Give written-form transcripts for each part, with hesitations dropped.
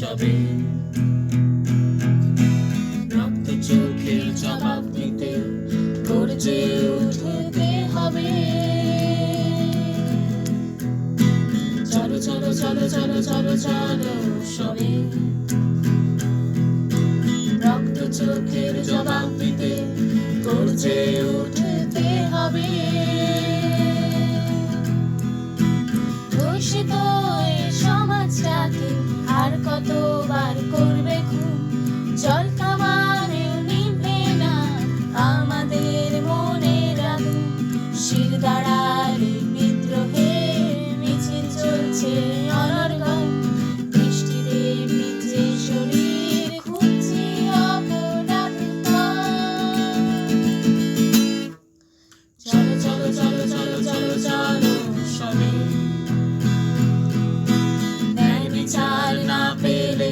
সবে রক্ত চোখের জবাব দিতে গর্জে উঠতে হবে। চলো চলো চলো চলো চলো চলো সবে রক্ত চোখের জবাব দিতে গর্জে উঠতে হবে। দূষিত এই সমাজটাকে আর কতবার করবে খুন? জল খাবারেও নিভে না আমাদের মনের আগুন। শির দাঁড়ালে বিদ্রোহের মিছিল চলছে অনর্গল। বৃষ্টিতে ভিজে শরীর খুঁজছি অপরাধের পথ। চলো চলো চলো চলো চলো চলো সবে ন্যায় বিচার না পেলে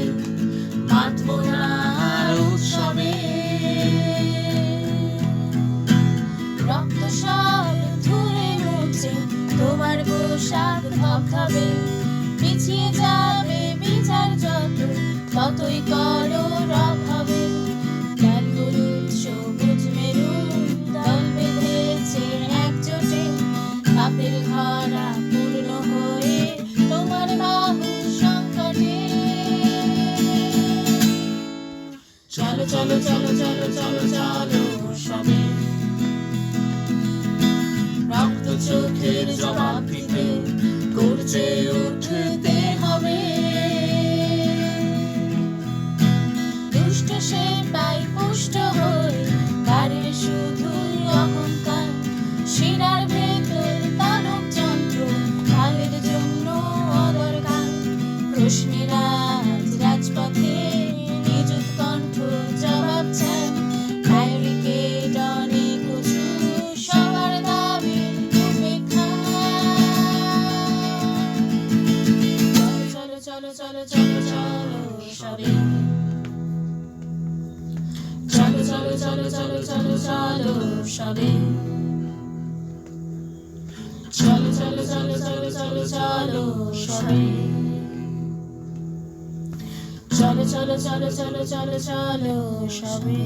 মাতবো না আর উৎসবে। রক্ত সব ধুয়ে মুছে তোমার পোশাক ধবধবে। পিছিয়ে যাবে বিচার যত ততই কলরব হবে। লাল হলুদ সবুজ মেরুন দল বেঁধেছে একজোটে। পাপের ঘরা পূর্ণ হয়ে তোমার বাহু সংকটে। চলো চলো চলো চলো চলো চলো সবে রক্ত চোখের জবাব দিতে গর্জে উঠতে হবে। দুষ্ট সে পাই পুষ্ট হয়ে গাড়ির শুধুই অহংকার। শিরার ভেতর তারক যন্ত্র ঢালের জন্য অদরকার। প্রশ্নের আজ রাজপথে নিযুত কণ্ঠ জবাব চায়। ব্যারিকেড অনেক উঁচু সবার দাবির উপেক্ষা। চলো চলো চলো চলো চলো সবে চলো চলো চলো চলো চলো চলো সবে চলো চলো চলো চলো চলো চলো সবে চলো চলো চলো চলো চলো চলো সবে।